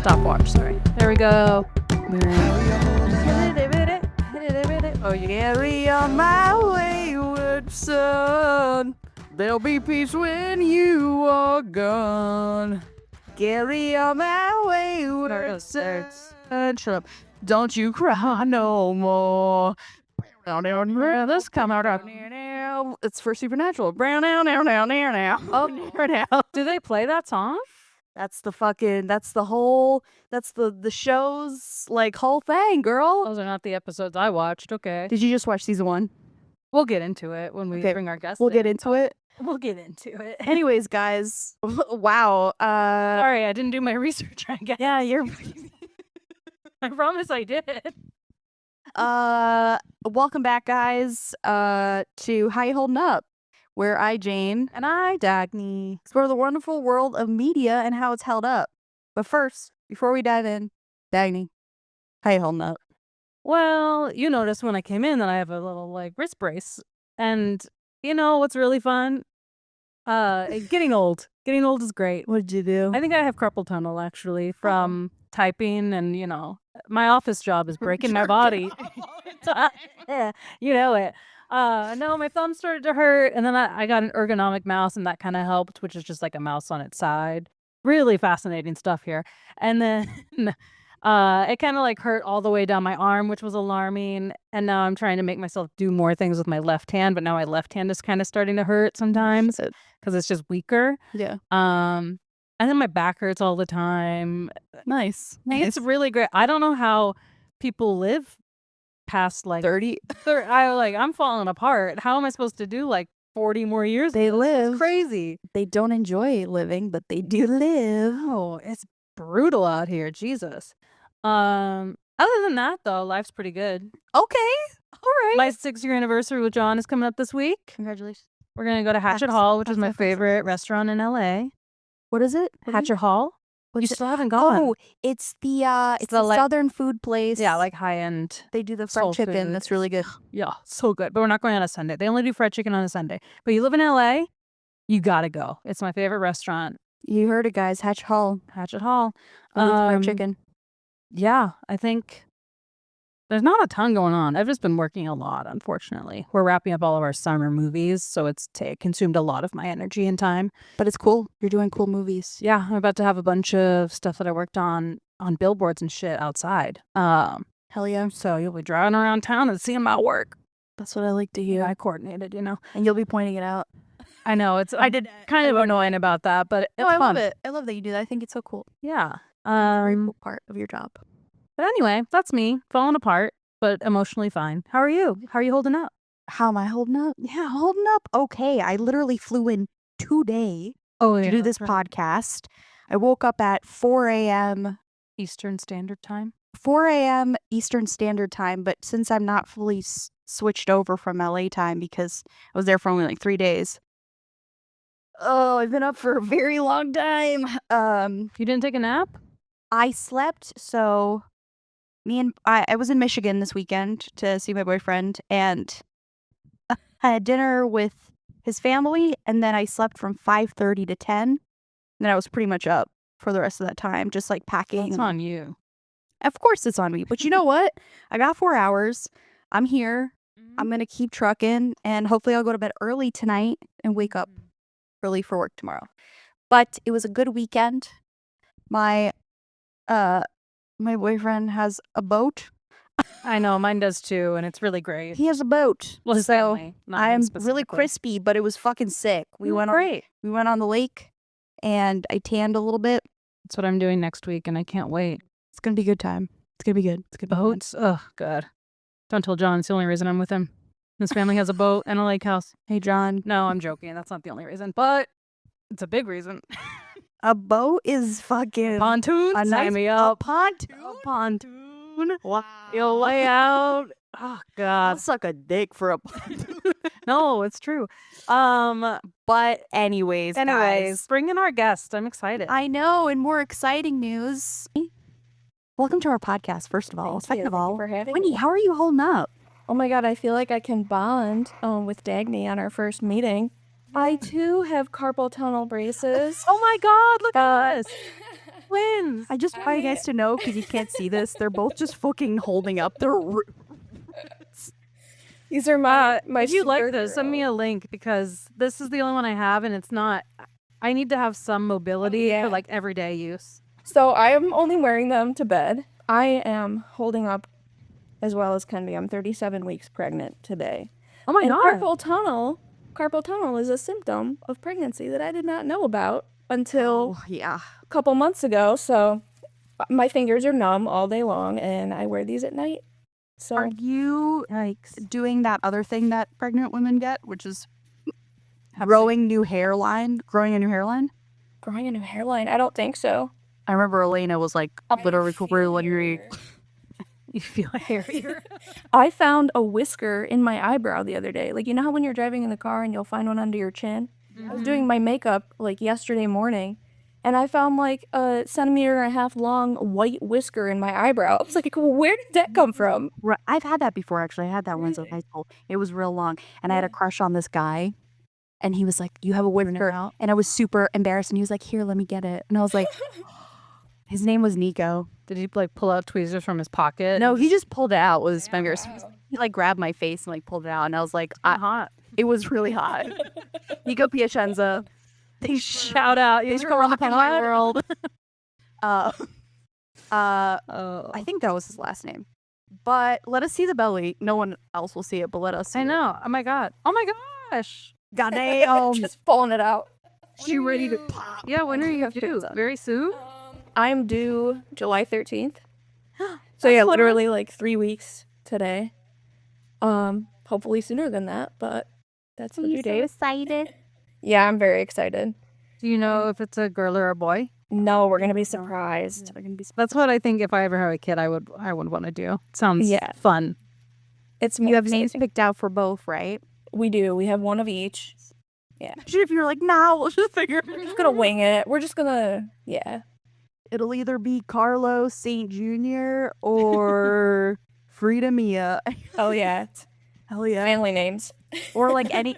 stopwatch, sorry. There we go. Oh, you carry on my wayward son. There'll be peace when you are gone. Carry on my wayward son. Shut up. Don't you cry no more. This come out of now. It's for Supernatural. Brown now. Oh, now. Do they play that song? That's the show's like whole thing, girl. Those are not the episodes I watched. Okay. Did you just watch season 1? We'll get into it when we bring our guests. We'll get into it. We'll get into it. Anyways, guys. Wow. Sorry, I didn't do my research, I guess. Yeah, you're I promise I did. welcome back, guys, to How You Holdin' Up, where I, Jane, And I, Dagny, explore the wonderful world of media and how it's held up. But first, before we dive in, Dagny, how you holding up? Well, you noticed when I came in that I have a little like wrist brace. And you know what's really fun? Getting old. Getting old is great. What did you do? I think I have carpal tunnel actually from typing, and my office job is breaking my body. Yeah, you know it. No, my thumb started to hurt, and then I got an ergonomic mouse, and that kind of helped, which is just like a mouse on its side. Really fascinating stuff here. And then it kind of like hurt all the way down my arm, which was alarming. And now I'm trying to make myself do more things with my left hand, but now my left hand is kind of starting to hurt sometimes because it's just weaker. Yeah. And then my back hurts all the time. Nice. It's really great. I don't know how people live past like 30. I'm falling apart. How am I supposed to do like 40 more years? They live. It's crazy. They don't enjoy living, but they do live. Oh, it's brutal out here. Jesus. Other than that, though, life's pretty good. Okay. All right. My 6-year anniversary with John is coming up this week. Congratulations. We're going to go to Hatchet Hall, which is my favorite restaurant in LA. What is it? Hatchet Hall? You still haven't gone. Oh, it's the Southern food place. Yeah, like high-end. They do the fried chicken. Food. That's really good. Yeah, so good. But we're not going on a Sunday. They only do fried chicken on a Sunday. But you live in LA, you got to go. It's my favorite restaurant. You heard it, guys. Hatchet Hall. Hatchet Hall. Fried chicken. Yeah, I think there's not a ton going on. I've just been working a lot, unfortunately. We're wrapping up all of our summer movies, so it's consumed a lot of my energy and time. But it's cool. You're doing cool movies. Yeah, I'm about to have a bunch of stuff that I worked on billboards and shit outside. Hell yeah. So you'll be driving around town and seeing my work. That's what I like to hear. I coordinated, And you'll be pointing it out. I know. I did kind of annoying about that, but it's I fun. love it. I love that you do that. I think it's so cool. Yeah. It's a very cool part of your job. But anyway, that's me. Falling apart, but emotionally fine. How are you? How are you holding up? How am I holding up? Yeah, holding up okay. I literally flew in today to do this podcast. I woke up at 4 a.m. Eastern Standard Time. 4 a.m. Eastern Standard Time, but since I'm not fully switched over from LA time because I was there for only like 3 days. Oh, I've been up for a very long time. You didn't take a nap? I slept, so I was in Michigan this weekend to see my boyfriend, and I had dinner with his family, and then I slept from 5:30 to 10. And then I was pretty much up for the rest of that time, just like packing. It's on you. Of course it's on me. But you know what? I got 4 hours. I'm here. I'm going to keep trucking, and hopefully I'll go to bed early tonight and wake up early for work tomorrow. But it was a good weekend. My boyfriend has a boat. I know, mine does too, and it's really great. He has a boat. Well, so family, not I am him really crispy, but it was fucking sick. We went on the lake, and I tanned a little bit. That's what I'm doing next week, and I can't wait. It's gonna be a good time. It's gonna be good. It's gonna be boats. Oh God! Don't tell John. It's the only reason I'm with him. His family has a boat and a lake house. Hey, John. No, I'm joking. That's not the only reason, but it's a big reason. A boat is fucking pontoon. Sign me up. A pontoon. A pontoon. Wow. You'll lay out. Oh God. I'll suck a dick for a pontoon. No, it's true. But anyways, guys, bring in our guest. I'm excited. I know. And more exciting news. Welcome to our podcast. First of all, second of all, Whitney, how are you holding up? Oh my God, I feel like I can bond with Dagny on our first meeting. I too have carpal tunnel braces. Oh my God, look at us. twins. I just want you guys to know, because you can't see this, they're both just fucking holding up their These are my If you like this, send me a link because this is the only one I have, and it's not. I need to have some mobility for like everyday use. So I am only wearing them to bed. I am holding up as well as can be. I'm 37 weeks pregnant today. Oh my And god! carpal tunnel is a symptom of pregnancy that I did not know about until yeah. a couple months ago. So my fingers are numb all day long, and I wear these at night. So Are you doing that other thing that pregnant women get, which is growing a new hairline? Growing a new hairline? I don't think so. I remember Elena was like, literally wondering. You feel hairier. I found a whisker in my eyebrow the other day. Like, you know how when you're driving in the car and you'll find one under your chin? I was doing my makeup like yesterday morning, and I found like a 1.5 centimeter long white whisker in my eyebrow. I was like, where did that come from? Right. I've had that before, actually. I had that once in high school. It was real long. And I had a crush on this guy. And he was like, you have a whisker. And I was super embarrassed. And he was like, here, let me get it. And I was like, his name was Nico. Did he like pull out tweezers from his pocket? No, he just pulled it out with his fingers. He like grabbed my face and like pulled it out. And I was like, hot. It was really hot. Nico Piacenza. They shout out. You go around the world. I think that was his last name. But let us see the belly. No one else will see it, but let us see I know. Oh my god. Oh my gosh. Goddamn. Just pulling it out. She ready to pop. Yeah, when are you due? Very soon? I'm due July 13th. So yeah, literally like 3 weeks today. Hopefully sooner than that, but that's the due date. Excited. Yeah, I'm very excited. Do you know if it's a girl or a boy? No, we're gonna be surprised. That's what I think. If I ever have a kid, I would want to do. It sounds fun. You have names picked out for both, right? We do. We have one of each. Yeah. If you're like, nah, we'll just figure. We're just gonna wing it. We're just gonna, It'll either be Carlos St. Jr. or Frida Mia. Oh yeah. Hell yeah. Family names. Or like any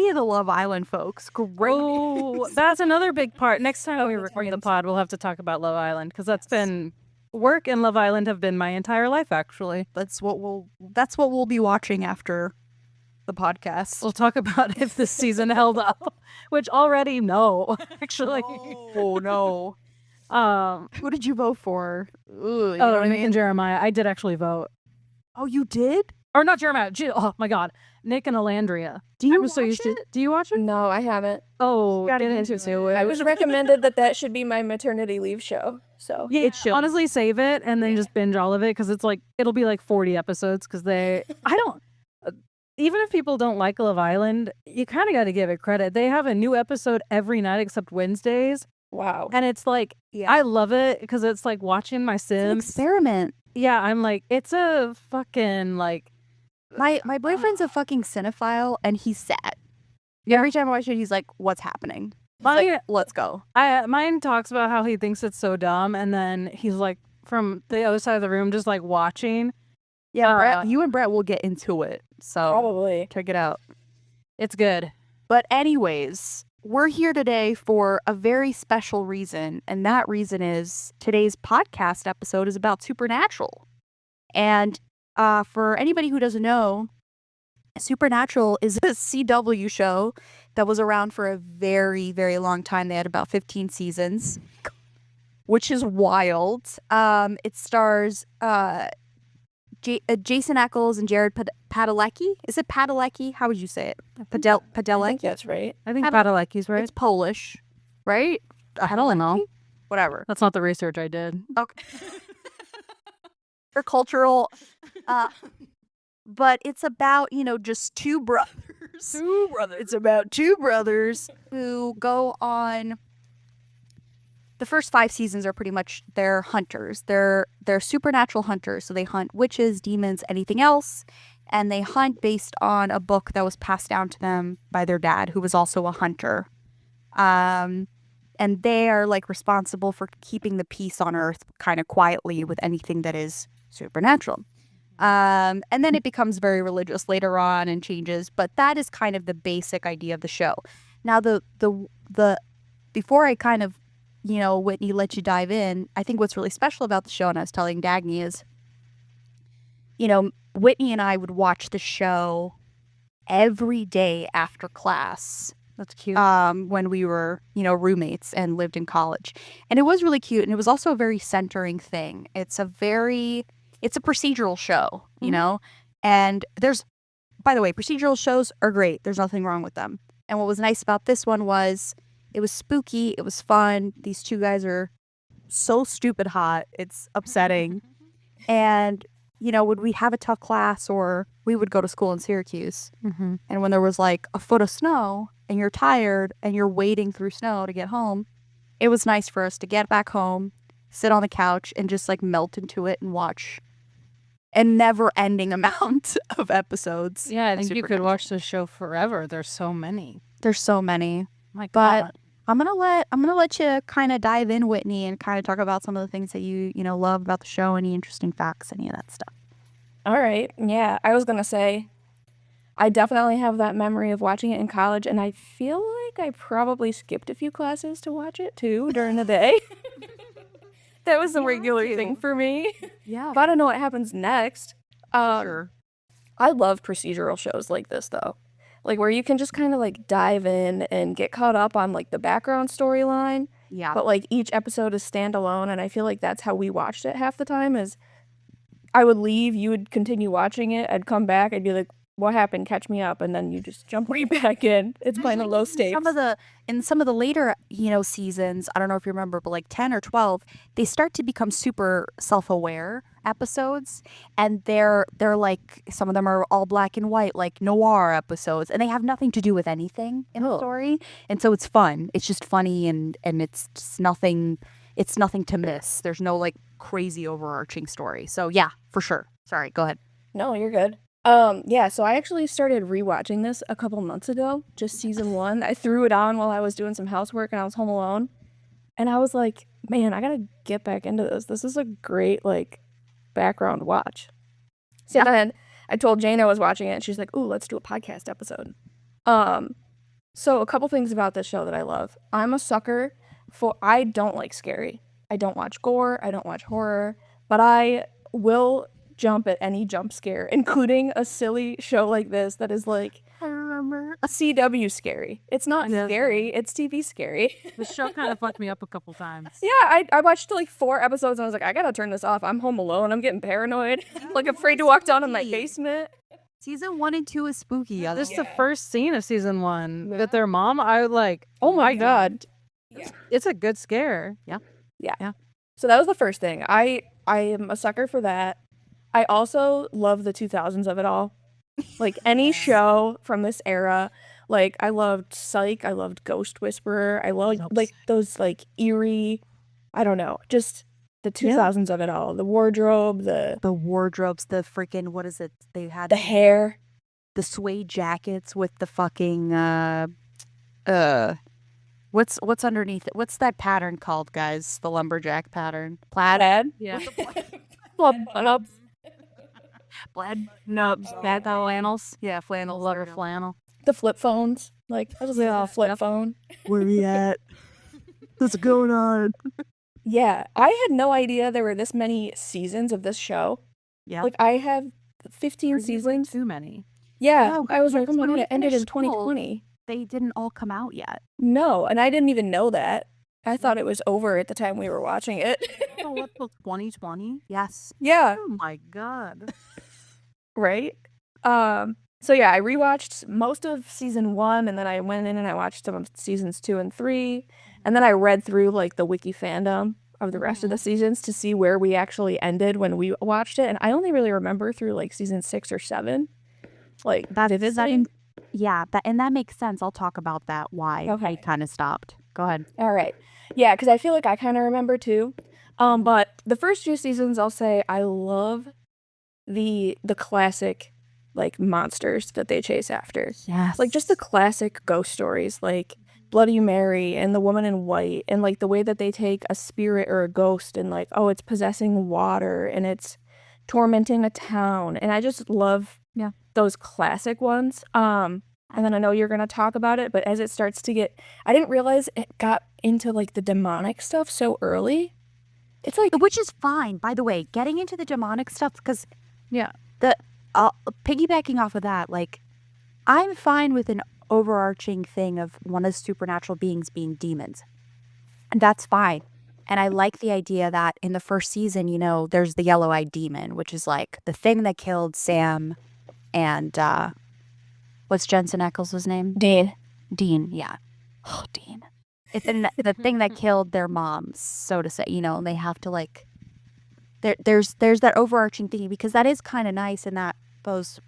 of the Love Island folks. Great. Oh, that's another big part. Next time we record the pod, we'll have to talk about Love Island because that's been work and Love Island have been my entire life. Actually, that's what we'll be watching after the podcast. We'll talk about if this season held up, which already no, actually. Oh no. Who did you vote for? Ooh, you know what I Nick mean? and Jeremiah. I did actually vote. Oh, you did? Or not Jeremiah. Oh my God, Nick and Alandria. Do you watch it? Do you watch it? No, I haven't. Oh, Gotta get get into it. I was recommended that should be my maternity leave show. So yeah, it should. Honestly, save it and then just binge all of it because it's like it'll be like 40 episodes because even if people don't like Love Island, you kind of got to give it credit. They have a new episode every night except Wednesdays. Wow. And it's like, I love it because it's like watching my Sims. It's an experiment. Yeah, I'm like, it's a fucking like. My boyfriend's a fucking cinephile and he's sad. Every time I watch it, he's like, what's happening? Like, let's go. Mine talks about how he thinks it's so dumb. And then he's like from the other side of the room, just like watching. Yeah, Brett, you and Brett will get into it. So probably check it out. It's good. But anyways, we're here today for a very special reason. And that reason is today's podcast episode is about Supernatural. And for anybody who doesn't know, Supernatural is a CW show that was around for a very, very long time. They had about 15 seasons, which is wild. It stars Jason Ackles and Jared Padalecki. Is it Padalecki? How would you say it? Padalecki? I think that's right. I think Padalecki's right. It's Polish, right? I don't know. Whatever. That's not the research I did. Okay. Or cultural. But it's about, just two brothers. It's about two brothers who go on. The first 5 seasons are pretty much they're hunters. They're supernatural hunters. So they hunt witches, demons, anything else. And they hunt based on a book that was passed down to them by their dad, who was also a hunter. And they are like responsible for keeping the peace on Earth kind of quietly with anything that is supernatural. And then it becomes very religious later on and changes. But that is kind of the basic idea of the show. Now, the before I kind of Whitney let you dive in, I think what's really special about the show, and I was telling Dagny, is, Whitney and I would watch the show every day after class. That's cute. When we were, roommates and lived in college. And it was really cute. And it was also a very centering thing. It's a procedural show, and by the way, procedural shows are great. There's nothing wrong with them. And what was nice about this one was it was spooky. It was fun. These two guys are so stupid hot. It's upsetting. And, when we have a tough class, or we would go to school in Syracuse, and when there was like a foot of snow and you're tired and you're wading through snow to get home, it was nice for us to get back home, sit on the couch, and just like melt into it and watch a never-ending amount of episodes. Yeah, I think you could watch the show forever. There's so many. My God. but I'm gonna let you kind of dive in, Whitney, and kind of talk about some of the things that you love about the show, any interesting facts, any of that stuff. All right. Yeah, I was going to say, I definitely have that memory of watching it in college, and I feel like I probably skipped a few classes to watch it, too, during the day. That was a regular thing for me. Yeah. If I don't know what happens next. Sure. I love procedural shows like this, though. Like, where you can just kind of, like, dive in and get caught up on, like, the background storyline. Yeah. But, like, each episode is standalone, and I feel like that's how we watched it half the time, is I would leave, you would continue watching it, I'd come back, I'd be like, what happened? Catch me up. And then you just jump right back in. It's kind of low stakes. In some of the later, seasons, I don't know if you remember, but like 10 or 12, they start to become super self-aware episodes. And they're like, some of them are all black and white, like noir episodes. And they have nothing to do with anything in the story. And so it's fun. It's just funny, and it's just nothing to miss. There's no like crazy overarching story. So yeah, for sure. Sorry, go ahead. No, you're good. Yeah, so I actually started rewatching this a couple months ago, just season 1. I threw it on while I was doing some housework and I was home alone. And I was like, man, I gotta get back into this. This is a great, like, background watch. So then I told Jane I was watching it, and she's like, ooh, let's do a podcast episode. So a couple things about this show that I love. I'm a sucker I don't like scary. I don't watch gore, I don't watch horror, but I will jump at any jump scare, including a silly show like this that is like, I remember a CW scary. It's not scary, it's TV scary. The show kind of fucked me up a couple times. Yeah, I watched like 4 episodes and I was like, I gotta turn this off. I'm home alone. I'm getting paranoid. Like afraid to walk down in my basement. Season 1 and 2 is spooky. This is the first scene of season 1 with their mom. I was like, Oh my god. it's a good scare. Yeah. So that was the first thing. I am a sucker for that. I also love the 2000s of it all. Like any show from this era. Like I loved Psych, I loved Ghost Whisperer, I loved like those like eerie, I don't know, just the 2000s of it all. The wardrobe, the wardrobes, the freaking, what is it? They had the hair, the suede jackets with the fucking what's underneath it? What's that pattern called, guys? The lumberjack pattern. Plaid? Yeah. Plaid nubs. Bad flannels. Yeah, flannel. Love her flannel. the flip phones. Like I just a flip phone. Where we at? What's going on? Yeah, I had no idea there were this many seasons of this show. Yeah. Like I have 15 seasons. Too many. Yeah, I was like, oh my when god, we it ended in finished school, 2020. They didn't all come out yet. No, and I didn't even know that. I thought it was over at the time we were watching it. Oh, what, 2020? Yes. Yeah, Oh my god. right? So yeah, I rewatched most of season 1, and then I went in and I watched some of seasons 2 and 3, and then I read through like the wiki fandom of the rest of the seasons to see where we actually ended when we watched it, and I only really remember through like season 6 or 7. Like That vividly. that makes sense. I'll talk about that, why I kind of stopped. Go ahead. All right. Yeah, because I feel like I kind of remember too. But the first few seasons, I'll say I love the classic like monsters that they chase after. Yes. Like just the classic ghost stories, like Bloody Mary and The Woman in White, and like the way that they take a spirit or a ghost and like, oh, it's possessing water and it's tormenting a town. And I just love those classic ones. and then I know you're gonna talk about it, but as it starts to get, I didn't realize it got into like the demonic stuff so early. It's like, Which is fine, by the way, getting into the demonic stuff, because Yeah. piggybacking off of that, like, I'm fine with an overarching thing of one of the supernatural beings being demons. And that's fine. And I like the idea that in the first season, you know, there's the yellow-eyed demon, which is like the thing that killed Sam and what's Jensen Ackles' name? Dean. Dean, yeah. Oh, Dean. It's the thing that killed their moms, so to say, you know, and they have to like there's that overarching thing, because that is kind of nice in that those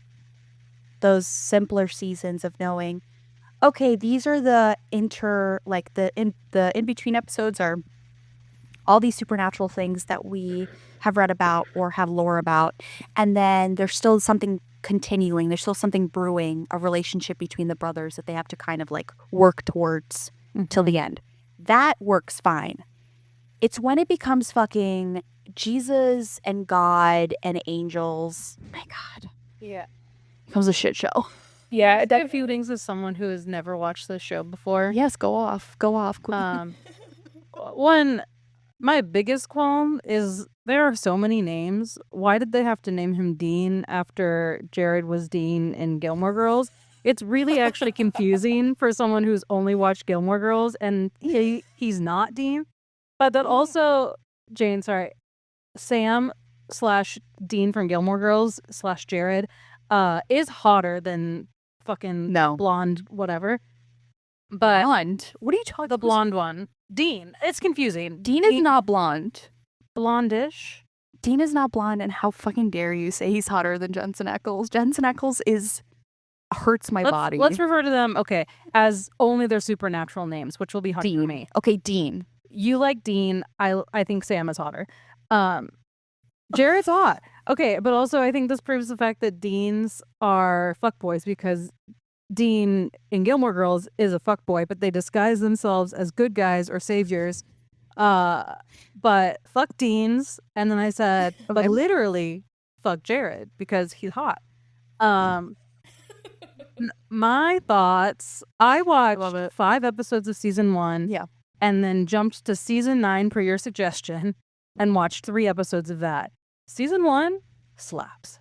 simpler seasons of knowing, okay, these are the in between episodes are all these supernatural things that we have read about or have lore about, and then there's still something continuing, there's still something brewing, a relationship between the brothers that they have to kind of like work towards till the end. That works fine. It's when it becomes fucking Jesus and God and angels. My God. Yeah. It becomes a shit show. Yeah, I have feelings as someone who has never watched this show before. Yes, go off, queen. One, my biggest qualm is there are so many names. Why did they have to name him Dean after Jared was Dean in Gilmore Girls? It's really actually confusing for someone who's only watched Gilmore Girls, and he's not Dean. But that also, Jane, sorry, Sam / Dean from Gilmore Girls / Jared is hotter than fucking No. blonde whatever. But Blonde? What are you talking the about? blonde one, Dean. It's confusing. Dean is not blonde. Blondish. Dean is not blonde, and how fucking dare you say he's hotter than Jensen Ackles? Jensen Ackles hurts my body. Let's refer to them, okay, as only their supernatural names, which will be hard for me. Okay, Dean. You like Dean. I think Sam is hotter. Jared's hot. Okay, but also I think this proves the fact that Deans are fuckboys, because Dean in Gilmore Girls is a fuckboy, but they disguise themselves as good guys or saviors. But fuck Deans, and then I said, but literally fuck Jared because he's hot. My thoughts, I watched 5 episodes of season 1. Yeah. And then jumped to season 9 per your suggestion and watched 3 episodes of that. Season 1 slaps.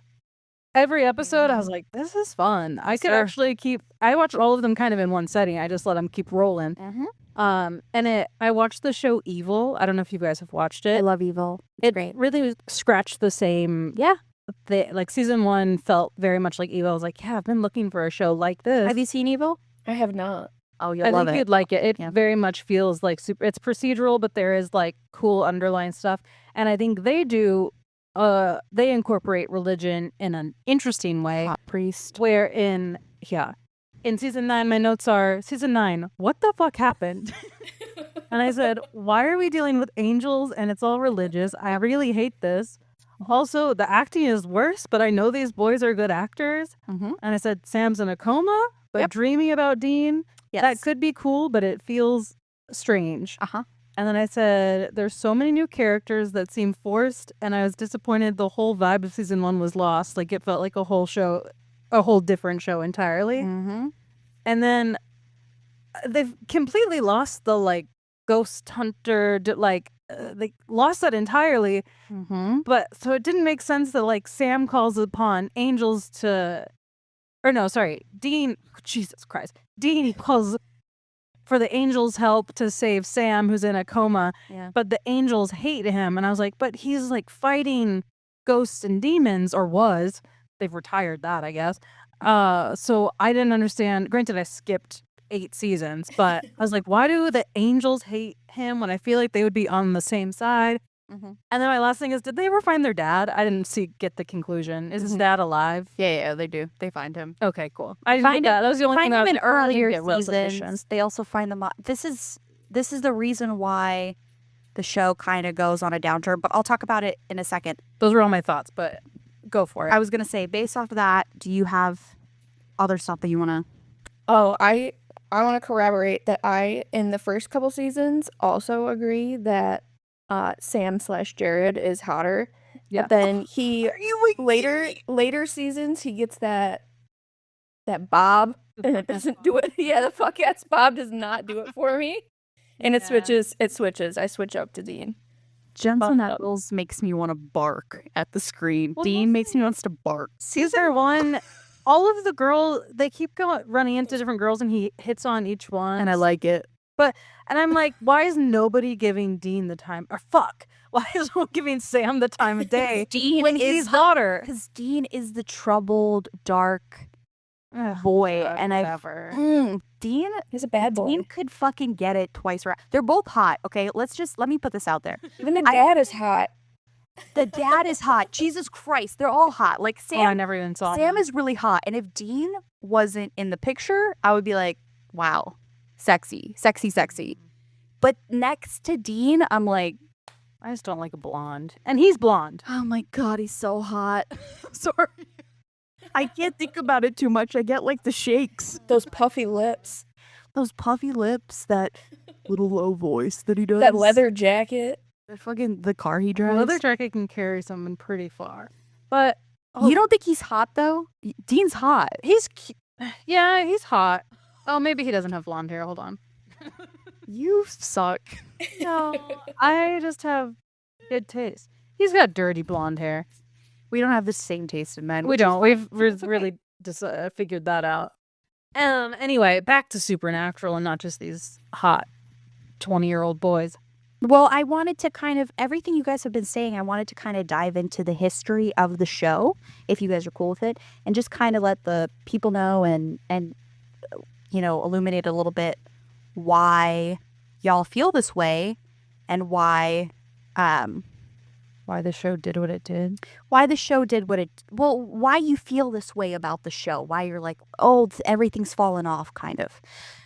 Every episode, I was like, this is fun. I could actually I watched all of them kind of in one setting. I just let them keep rolling. And I watched the show Evil. I don't know if you guys have watched it. I love Evil. It's great. Really scratched the same. Yeah. Like season 1 felt very much like Evil. I was like, yeah, I've been looking for a show like this. Have you seen Evil? I have not. Oh, you'll I love think it. you'd like it. It Yeah. very much feels like it's procedural, but there is like cool underlying stuff. And I think they incorporate religion in an interesting way. Hot priest. Where in season 9, my notes are, season 9, what the fuck happened? And I said, why are we dealing with angels and it's all religious? I really hate this. Also, the acting is worse, but I know these boys are good actors. Mm-hmm. And I said, Sam's in a coma, but dreaming about Dean. Yes. That could be cool, but it feels strange. Uh-huh. And then I said, there's so many new characters that seem forced, and I was disappointed the whole vibe of season 1 was lost. Like, it felt like a whole different show entirely. Mm-hmm. And then they've completely lost the, like, ghost hunter, they lost that entirely. Mm-hmm. But, so it didn't make sense that, like, Sam calls upon angels Dean, Jesus Christ. Dean calls for the angels' help to save Sam, who's in a coma. Yeah. But the angels hate him. And I was like, but he's like fighting ghosts and demons, or was. They've retired that, I guess. So I didn't understand. Granted, I skipped 8 seasons, but I was like, why do the angels hate him when I feel like they would be on the same side? Mm-hmm. And then my last thing is, did they ever find their dad? I didn't get the conclusion. Is his dad alive? Yeah, they do. They find him. Okay, cool. I didn't get that. That was the only thing Find that him in earlier get resolution. seasons. They also find them. This is the reason why the show kind of goes on a downturn. But I'll talk about it in a second. Those were all my thoughts, but go for it. I was gonna say, based off of that, do you have other stuff that you wanna? Oh, I want to corroborate that I, in the first couple seasons, also agree that Sam / Jared is hotter. Yeah. But then later seasons he gets that Bob and it doesn't do it. Yeah, the fuck yes, Bob does not do it for me. And it switches. I switch up to Dean. Jensen Fucked up. Ackles makes me want to bark at the screen. Well, Dean makes me wants to bark. Season 1, all of the girls, they keep running into different girls and he hits on each one. And I like it. And I'm like, why is nobody giving Dean the time? Or fuck, why is no one giving Sam the time of day Dean when he's hotter? Because Dean is the troubled, dark boy. And Dean He's a bad boy. Dean could fucking get it twice around. They're both hot, okay? Let me put this out there. Even the dad is hot. The dad is hot. Jesus Christ, they're all hot. Like Oh, I Sam, never even saw Sam him. is really hot. And if Dean wasn't in the picture, I would be like, wow, sexy, sexy, sexy. But next to Dean, I'm like, I just don't like a blonde. And he's blonde. oh my God, he's so hot. Sorry. I can't think about it too much. I get like the shakes. Those puffy lips. Those puffy lips, that little low voice that he does. That leather jacket. The car he drives. Leather jacket can carry someone pretty far. But You don't think he's hot though? Dean's hot. he's yeah, he's hot. Oh, maybe he doesn't have blonde hair. Hold on. You suck. No, I just have good taste. He's got dirty blonde hair. We don't have the same taste in men. We don't. We've really just figured that out. Anyway, back to Supernatural and not just these hot 20-year-old boys. Well, I wanted to kind of, everything you guys have been saying, I wanted to kind of dive into the history of the show, if you guys are cool with it, and just kind of let the people know and illuminate a little bit why y'all feel this way and why Why the show did what it did. why you feel this way about the show, why you're like, oh, everything's fallen off, kind of.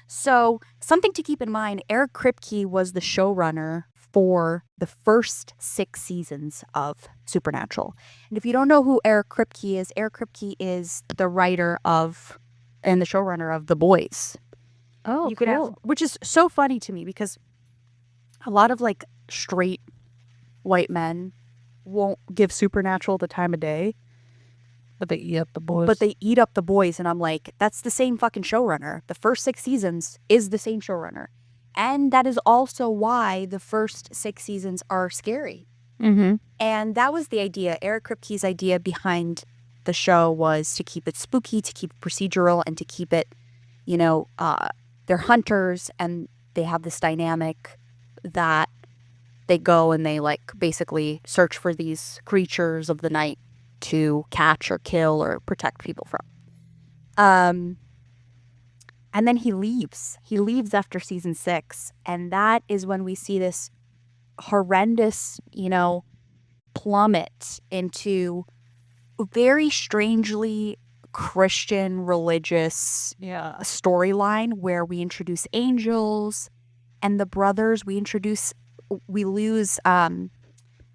So something to keep in mind, Eric Kripke was the showrunner for the first 6 seasons of Supernatural. And if you don't know who Eric Kripke is the writer of and the showrunner of The Boys. Oh, You could have, which is so funny to me because a lot of like straight white men won't give Supernatural the time of day, But they eat up the boys. but they eat up The Boys, and I'm like, that's the same fucking showrunner. The first 6 seasons is the same showrunner, and that is also why the first 6 seasons are scary. Mm-hmm. And that was the idea. Eric Kripke's idea behind the show was to keep it spooky, to keep it procedural, and to keep it, they're hunters, and they have this dynamic that they go and they like basically search for these creatures of the night to catch or kill or protect people from. And then he leaves. He leaves after season 6, and that is when we see this horrendous, plummet into very strangely Christian religious Yeah. storyline where we introduce angels and the brothers. We lose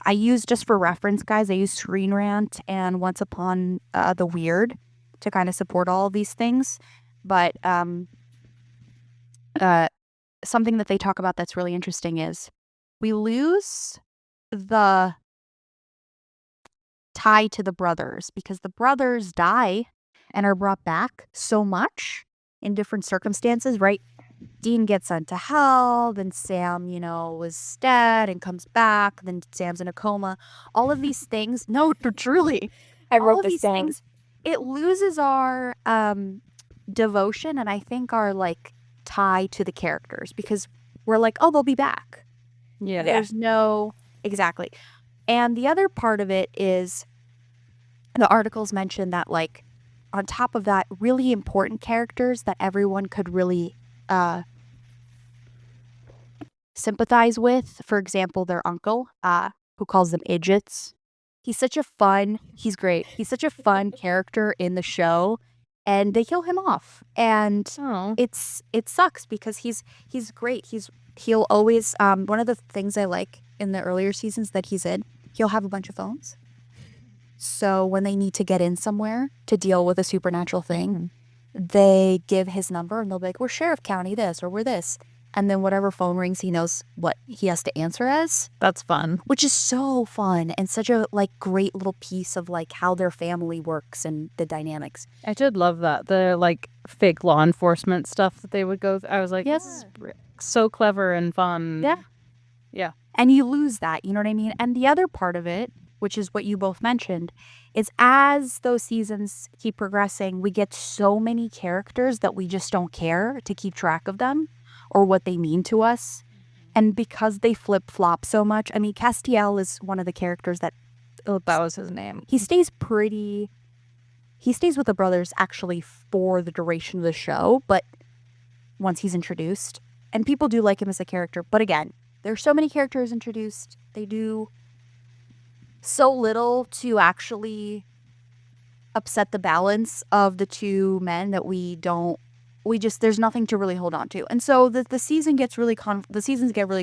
I use, just for reference, guys, I use Screen Rant and Once Upon the Weird to kind of support all of these things. But something that they talk about that's really interesting is we lose the tie to the brothers because the brothers die and are brought back so much in different circumstances, right? Dean gets sent to hell, then Sam, was dead and comes back, then Sam's in a coma. All of these things, no, truly, I all wrote of this these down. things, it loses our devotion and I think our like tie to the characters because we're like, oh, they'll be back. Yeah. There's no, exactly. And the other part of it is the articles mention that like on top of that, really important characters that everyone could really sympathize with. For example, their uncle, who calls them idiots. He's great. He's such a fun character in the show, and they kill him off. And Oh. it sucks because he's great. He'll always one of the things I like in the earlier seasons that he's in, he'll have a bunch of phones. So when they need to get in somewhere to deal with a supernatural thing, they give his number and they'll be like, we're Sheriff County this or we're this. and then whatever phone rings, he knows what he has to answer as, That's fun. which is so fun and such a like great little piece of like how their family works and the dynamics. I did love that. The like fake law enforcement stuff that they would go I was like, Yes. this is so clever and fun. Yeah. Yeah. And you lose that, you know what I mean? And the other part of it, which is what you both mentioned, is as those seasons keep progressing, we get so many characters that we just don't care to keep track of them or what they mean to us. And because they flip-flop so much, I mean, Castiel is one of the characters that That was his name. he stays with the brothers actually for the duration of the show, but once he's introduced, and people do like him as a character, but again, there's so many characters introduced, they do so little to actually upset the balance of the two men that there's nothing to really hold on to. And so the seasons get really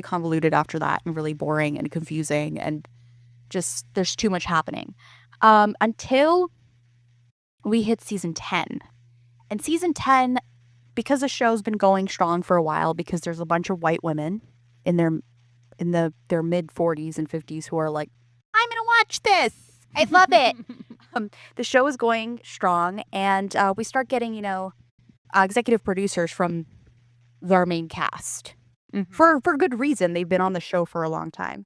convoluted after that and really boring and confusing and just there's too much happening. Until we hit season 10. And season 10, because the show's been going strong for a while, because there's a bunch of white women in their mid 40s and 50s who are like, I'm gonna watch this. I love it. The show is going strong, and we start getting, executive producers from our main cast for good reason. They've been on the show for a long time,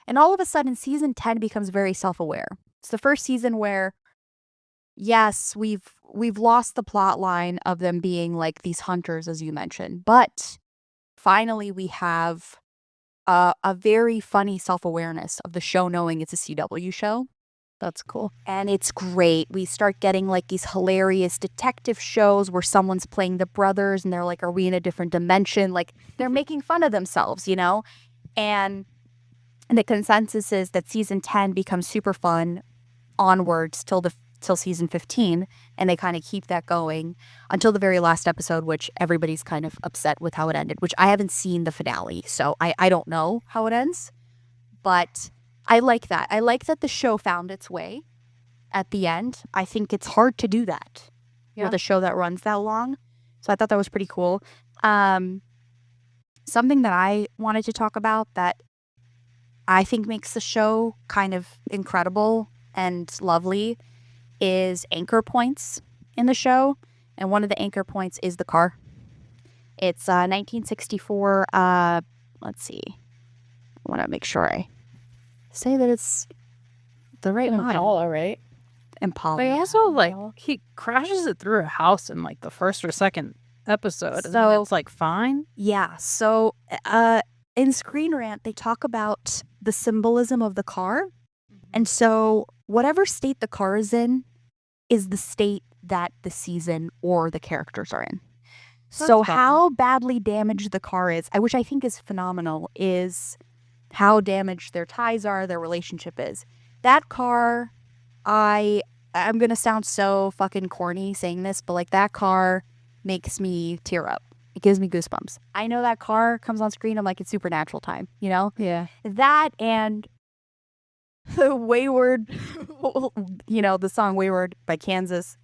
and all of a sudden, season 10 becomes very self-aware. It's the first season where, yes, we've lost the plot line of them being like these hunters, as you mentioned, but finally we have a very funny self-awareness of the show knowing it's a CW show. That's cool. And it's great. We start getting like these hilarious detective shows where someone's playing the brothers and they're like, are we in a different dimension? Like they're making fun of themselves, And the consensus is that season 10 becomes super fun onwards till season 15, and they kind of keep that going until the very last episode, which everybody's kind of upset with how it ended, which I haven't seen the finale, so I don't know how it ends, but I like that. I like that the show found its way at the end. I think it's hard to do that with a show that runs that long, so I thought that was pretty cool. Something that I wanted to talk about that I think makes the show kind of incredible and lovely is anchor points in the show, and one of the anchor points is the car. It's 1964. Let's see. I want to make sure I say that it's the right model. Impala, right? Impala. But also, like, he crashes it through a house in, like, the first or second episode. So it's, like, fine. Yeah. So in Screen Rant, they talk about the symbolism of the car. And so whatever state the car is the state that the season or the characters are in. So how badly damaged the car is, which I think is phenomenal, is how damaged their ties are, their relationship is. That car, I'm going to sound so fucking corny saying this, but like that car makes me tear up. It gives me goosebumps. I know that car comes on screen, I'm like, it's supernatural time, Yeah. That and the Wayward, the song Wayward by Kansas.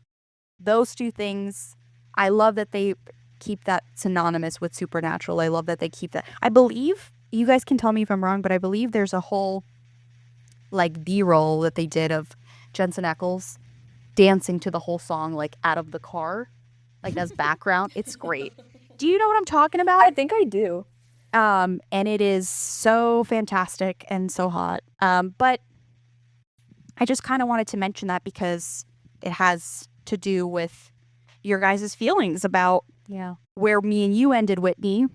Those two things, I love that they keep that synonymous with supernatural. I love that they keep that. I believe, you guys can tell me if I'm wrong, but I believe there's a whole like B-roll that they did of Jensen Ackles dancing to the whole song like out of the car, like as background. It's great. Do you know what I'm talking about? I think I do. And it is so fantastic and so hot. But I just kind of wanted to mention that because it has to do with your guys' feelings about where me and you ended, Whitney,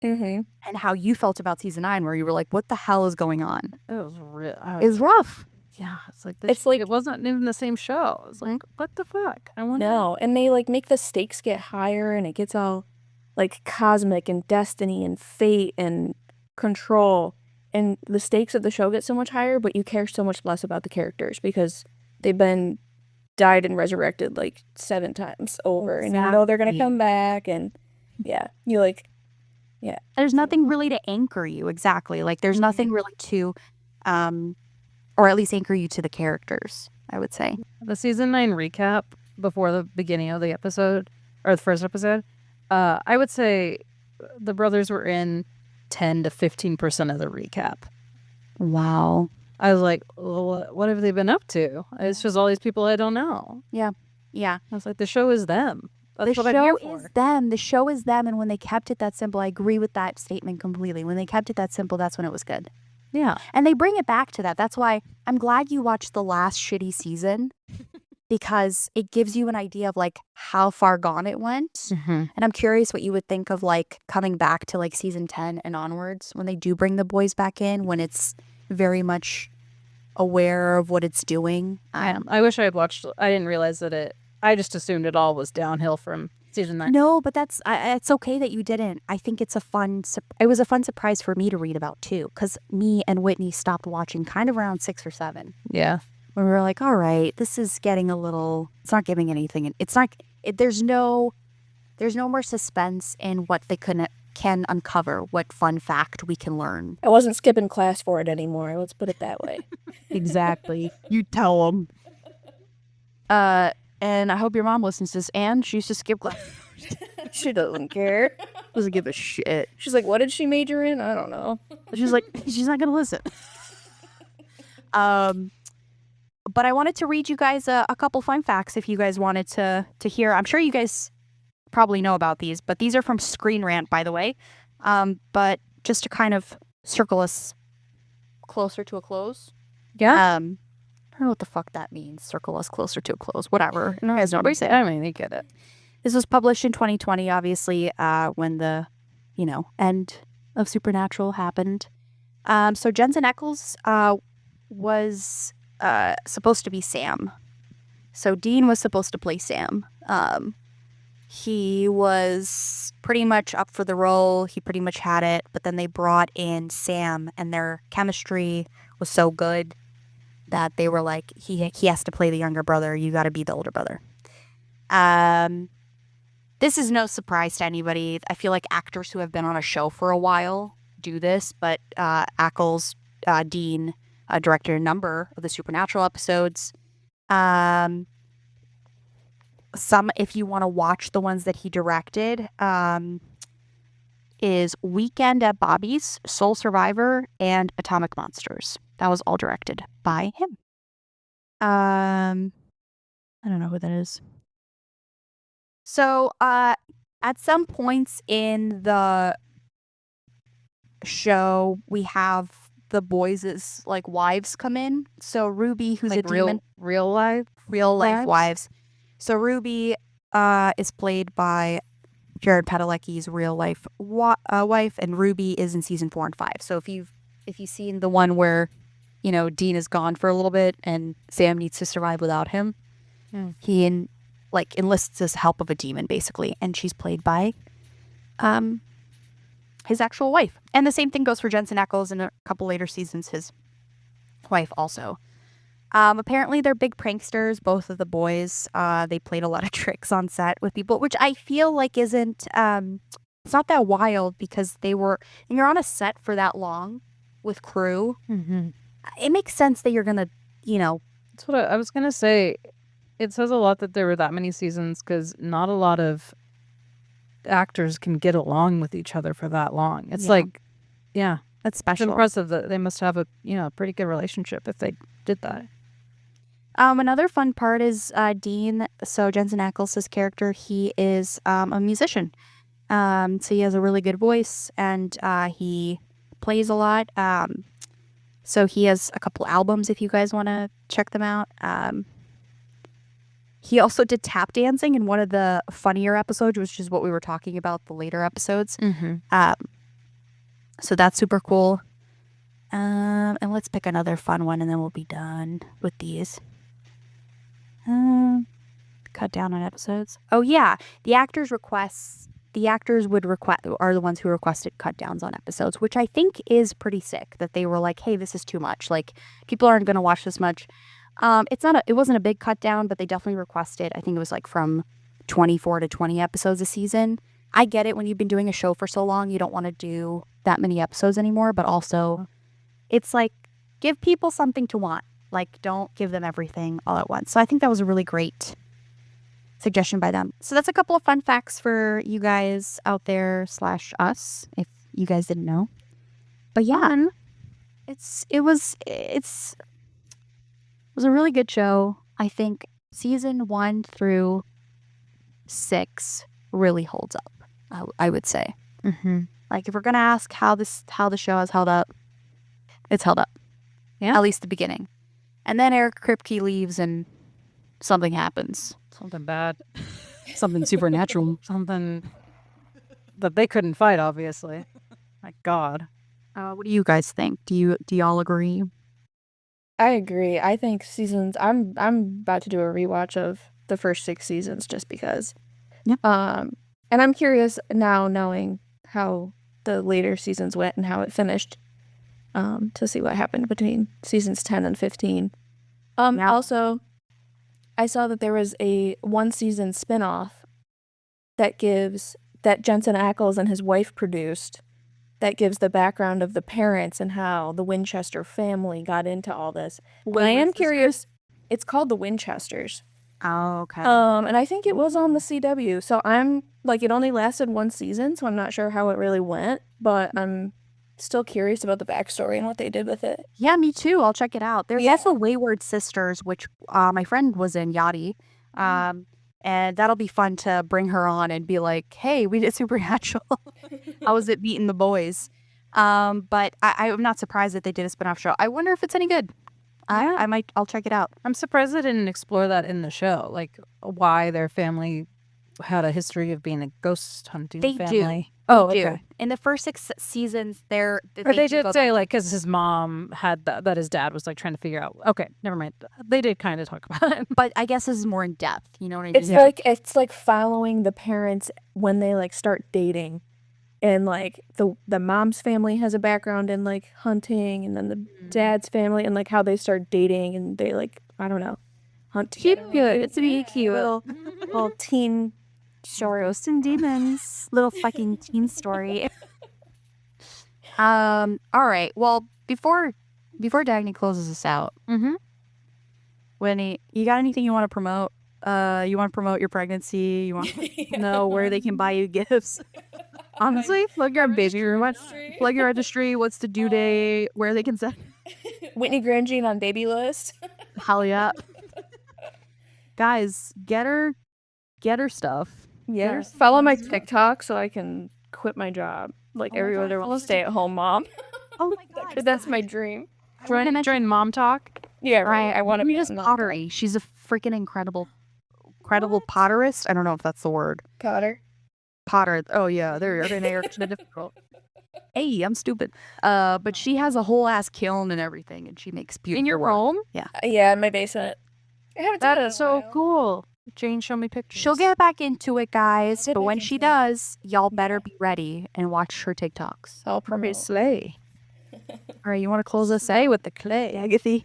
and how you felt about season 9, where you were like, what the hell is going on? It was real. It's rough. Yeah. It's like, like it wasn't even the same show. It's like, what the fuck? I want No, and they like make the stakes get higher and it gets all like cosmic and destiny and fate and control. And the stakes of the show get so much higher, but you care so much less about the characters because they've been died and resurrected like 7 times over. And you know they're going to come back. And you like, There's nothing really to anchor you. Exactly. Like there's nothing really to, or at least anchor you to the characters, I would say. The season 9 recap before the beginning of the episode, or the first episode, I would say the brothers were in 10 to 15% of the recap. Wow. I was like, well, what have they been up to? It's just all these people I don't know. Yeah. I was like, the show is them. That's The what I'm here show is for. them. The show is them. And when they kept it that simple, I agree with that statement completely. When they kept it that simple, that's when it was good. Yeah. And they bring it back to that. That's why I'm glad you watched the last shitty season because it gives you an idea of like how far gone it went. Mm-hmm. And I'm curious what you would think of like coming back to like season 10 and onwards when they do bring the boys back in, when it's very much aware of what it's doing. I wish I had watched. I didn't realize that I just assumed it all was downhill from season 9. No, but it's okay that you didn't. I think it was a fun surprise for me to read about too, because me and Whitney stopped watching kind of around 6 or 7. Yeah. When we were like, all right, this is getting a little. It's not giving anything. It's not. There's no more suspense in what they can uncover. What fun fact we can learn. I wasn't skipping class for it anymore. Let's put it that way. Exactly. You tell them. And I hope your mom listens to this. And she used to skip class. She doesn't care. Doesn't give a shit. She's like, what did she major in? I don't know. She's like, she's not gonna listen. But I wanted to read you guys a couple fun facts if you guys wanted to hear. I'm sure you guys probably know about these, but these are from Screen Rant, by the way. But just to kind of circle us closer to a close. Yeah. I don't know what the fuck that means. Circle us closer to a close. Whatever. You guys know what I'm saying. I mean, they get it. This was published in 2020, obviously, when the, end of Supernatural happened. So Jensen Ackles was supposed to be Sam. So Dean was supposed to play Sam. He was pretty much up for the role. He pretty much had it. But then they brought in Sam, and their chemistry was so good that they were like, he has to play the younger brother. You got to be the older brother. This is no surprise to anybody. I feel like actors who have been on a show for a while do this, but Ackles, Dean, directed a number of the Supernatural episodes. Some, if you want to watch the ones that he directed, is Weekend at Bobby's, Soul Survivor, and Atomic Monsters. That was all directed by him. I don't know who that is. So, at some points in the show, we have the boys' like wives come in. So Ruby, who's Like a demon, real life real life wives. So Ruby is played by Jared Padalecki's real life wife, and Ruby is in season 4 and 5. So if you've seen the one where, Dean is gone for a little bit and Sam needs to survive without him, he enlists the help of a demon basically, and she's played by his actual wife. And the same thing goes for Jensen Ackles in a couple later seasons, his wife also. Apparently they're big pranksters, both of the boys. They played a lot of tricks on set with people, which I feel like isn't, it's not that wild because you're on a set for that long with crew. Mm-hmm. It makes sense that you're going to, That's what I was going to say. It says a lot that there were that many seasons because not a lot of actors can get along with each other for that long. It's that's it's special. impressive that they must have a pretty good relationship if they did that. Another fun part is Dean. So Jensen Ackles' character, he is a musician. So he has a really good voice, and he plays a lot. So he has a couple albums if you guys want to check them out. He also did tap dancing in one of the funnier episodes, which is what we were talking about, the later episodes. Mm-hmm. So that's super cool. And let's pick another fun one, and then we'll be done with these. Cut down on episodes. Oh yeah, the actors are the ones who requested cut downs on episodes, which I think is pretty sick. That they were like, hey, this is too much. Like, people aren't going to watch this much. It wasn't a big cut down, but they definitely requested. I think it was like from 24 to 20 episodes a season. I get it, when you've been doing a show for so long, you don't want to do that many episodes anymore, but also it's like, give people something to want. Like, don't give them everything all at once. So I think that was a really great suggestion by them. So that's a couple of fun facts for you guys out there / us, if you guys didn't know. But yeah, it was a really good show. I think season 1 through 6 really holds up. I would say. Like if we're gonna ask how the show has held up, it's held up. Yeah. At least the beginning, and then Eric Kripke leaves and something happens. Something bad. Something supernatural. Something that they couldn't fight, obviously. My God. What do you guys think? Do y'all agree? I agree. I think I'm about to do a rewatch of the first 6 seasons just because. Yeah. And I'm curious now, knowing how the later seasons went and how it finished, to see what happened between seasons 10 and 15. Yeah. Also, I saw that there was a 1-season spinoff that Jensen Ackles and his wife produced, that gives the background of the parents and how the Winchester family got into all this. But I am curious. It's called The Winchesters. Oh, okay. And I think it was on the CW. So I'm like, it only lasted 1 season, so I'm not sure how it really went, but I'm still curious about the backstory and what they did with it. Yeah, me too. I'll check it out. There's also Wayward Sisters, which my friend was in, Yachty. And that'll be fun to bring her on and be like, hey, we did Supernatural. How was it beating the boys? But I'm not surprised that they did a spinoff show. I wonder if it's any good. I'll check it out. I'm surprised they didn't explore that in the show, like why their family had a history of being a ghost hunting They family. do. Oh, They okay. do. In the first 6 seasons, Or they do did go say, back. like, because his mom had that his dad was, like, trying to figure out. Okay, never mind. They did kind of talk about it. But I guess this is more in depth. You know what I mean? It's like following the parents when they like start dating, and like the mom's family has a background in like hunting, and then the dad's family and like how they start dating, and they like, I don't know, hunt together. It's really cute. Little teen Shoros and demons. Little fucking teen story. All right. Well, before Dagny closes us out, Whitney, you got anything you want to promote? You want to promote your pregnancy? You want to know where they can buy you gifts? Honestly, plug your baby room. Plug your registry. What's the due date? Where they can send? Whitney Grandjean on baby list. Hell yeah. Guys, get her stuff. Yeah. Follow my TikTok so I can quit my job. Like every other stay-at-home mom. Oh my god. That's my dream. Join Mom Talk. Yeah, right. I want to be just pottery. She's a freaking incredible potterist. I don't know if that's the word. Potter. Potter. Oh yeah, there you go. Difficult. Hey, I'm stupid. But she has a whole ass kiln and everything, and she makes beautiful In your work. home? Yeah. Yeah, in my basement. I haven't done it in a That's so while. cool. Jane, show me pictures. She'll get back into it, guys. Get But back when into she it. does, y'all better be ready and watch her TikToks. I'll promote. Slay. All right, you want to close us out with the clay, Agatha?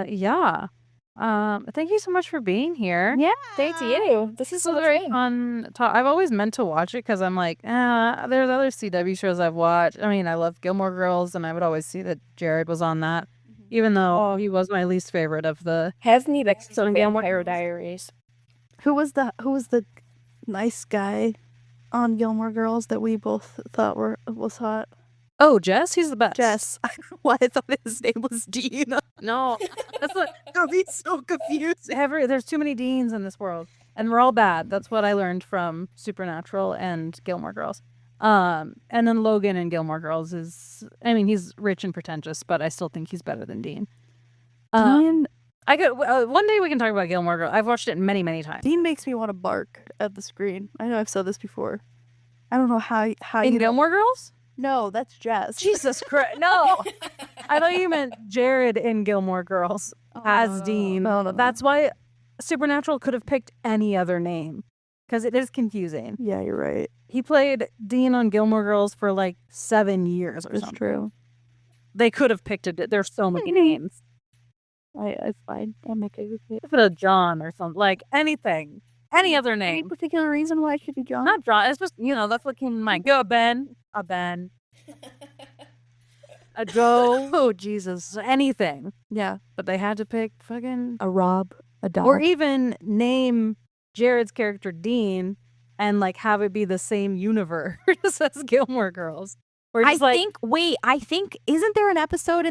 Yeah. Thank you so much for being here. Yeah, thanks to you. This is so great. Fun talk. I've always meant to watch it because I'm like, there's other CW shows I've watched. I mean, I love Gilmore Girls, and I would always see that Jared was on that, even though he was my least favorite of the. Hasn't he like So Vampire Diaries? Who was the nice guy on Gilmore Girls that we both thought was hot? Oh, Jess, he's the best. Jess. Why I thought his name was Dean. No, that's what. Got me so confused. There's too many Deans in this world, and we're all bad. That's what I learned from Supernatural and Gilmore Girls. And then Logan in Gilmore Girls he's rich and pretentious, but I still think he's better than Dean. Dean One day we can talk about Gilmore Girls. I've watched it many, many times. Dean makes me want to bark at the screen. I know I've said this before. I don't know how In you Gilmore Girls? No, that's Jess. Jesus Christ! No, I thought you meant Jared in Gilmore Girls as Dean. No. That's why Supernatural could have picked any other name because it is confusing. Yeah, you're right. He played Dean on Gilmore Girls for like 7 years or It's something. true. They could have picked it. There's so many names. I make a If it a John or something, like anything, any other Any name. particular reason why it should be John? Not John. It's just that's what came to mind. Go Ben, a Joe. Oh Jesus. Anything. Yeah. But they had to pick fucking A Rob. A dog. or even name Jared's character Dean and like have it be the same universe as Gilmore Girls. We're I just like, think, isn't there an episode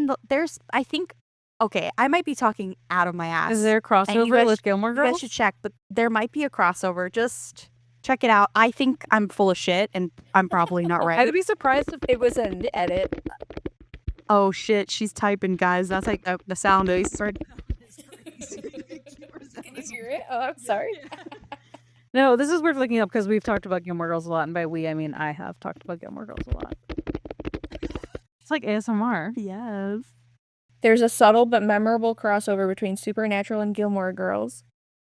okay, I might be talking out of my ass. is there a And you crossover guys- with Gilmore You guys Girls? should check, but there might be a crossover. Just check it out. I think I'm full of shit, and I'm probably not right. I'd be surprised if It was an edit. Oh shit, she's typing, guys. That's like the sound I heard. Can you hear it? Oh, I'm sorry. No, this is worth looking up because we've talked about Gilmore Girls a lot, and by we I mean I have talked about Gilmore Girls a lot. It's like ASMR. Yes. There's a subtle but memorable crossover between Supernatural and Gilmore Girls.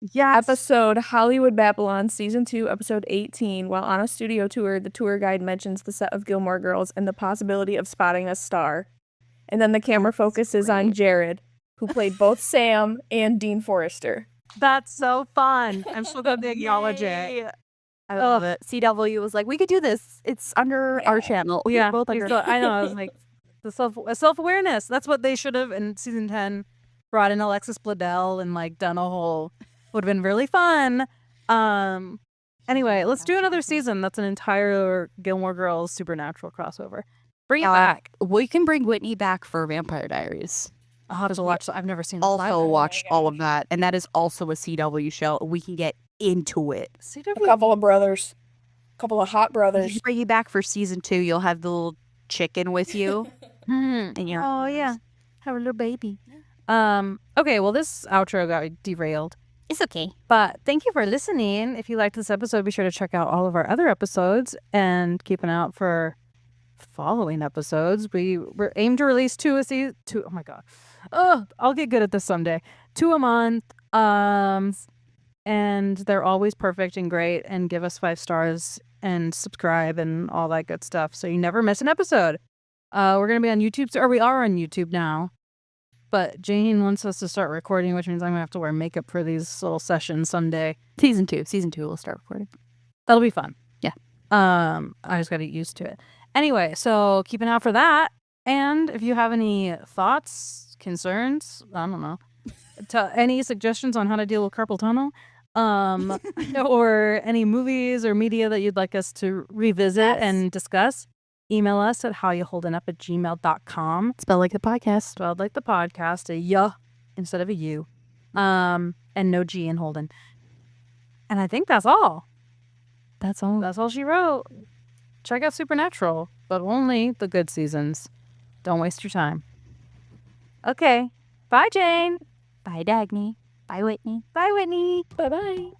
Yes. Episode Hollywood Babylon, Season 2, Episode 18. While on a studio tour, the tour guide mentions the set of Gilmore Girls and the possibility of spotting a star. And then the camera focuses on Jared, who played both Sam and Dean Forrester. That's so fun. I'm so glad they acknowledge it. Yay. I love it. CW was like, we could do this. It's under our channel. We Yeah, both we under. still- I know. I was like, the self-awareness. That's what they should have in season 10. Brought in Alexis Bledel and like done a whole. Would have been really fun. Anyway, let's do another season. That's an entire Gilmore Girls Supernatural crossover. Bring it back. We can bring Whitney back for Vampire Diaries. I'll have to watch. I've never seen. that Also live. watch all of that, and that is also a CW show. We can get into it. A couple of brothers. A couple of hot brothers. Bring you back for season 2. You'll have the little chicken with you, Hmm. and you're Oh yeah. have a little baby. Okay. Well, this outro got derailed. It's okay. But thank you for listening. If you liked this episode, be sure to check out all of our other episodes and keep an eye out for following episodes. We're aimed to release two. Oh my god. Oh, I'll get good at this someday. 2 a month. And they're always perfect and great. And give us 5 stars and subscribe and all that good stuff, so you never miss an episode. We're gonna be on YouTube, or we are on YouTube now. But Jane wants us to start recording, which means I'm gonna have to wear makeup for these little sessions someday. Season 2 we'll start recording. That'll be fun. Yeah. I just gotta get used to it. Anyway, so keep an eye out for that. And if you have any thoughts, concerns, I don't know, any suggestions on how to deal with carpal tunnel, or any movies or media that you'd like us to revisit and discuss, email us at howyaholdingup@gmail.com. Spell like the podcast. Spelled like the podcast, a y instead of a u, and no G in Holden. And I think that's all. That's all. That's all she wrote. Check out Supernatural, but only the good seasons. Don't waste your time. Okay. Bye, Jane. Bye, Dagny. Bye, Whitney. Bye, Whitney. Bye-bye.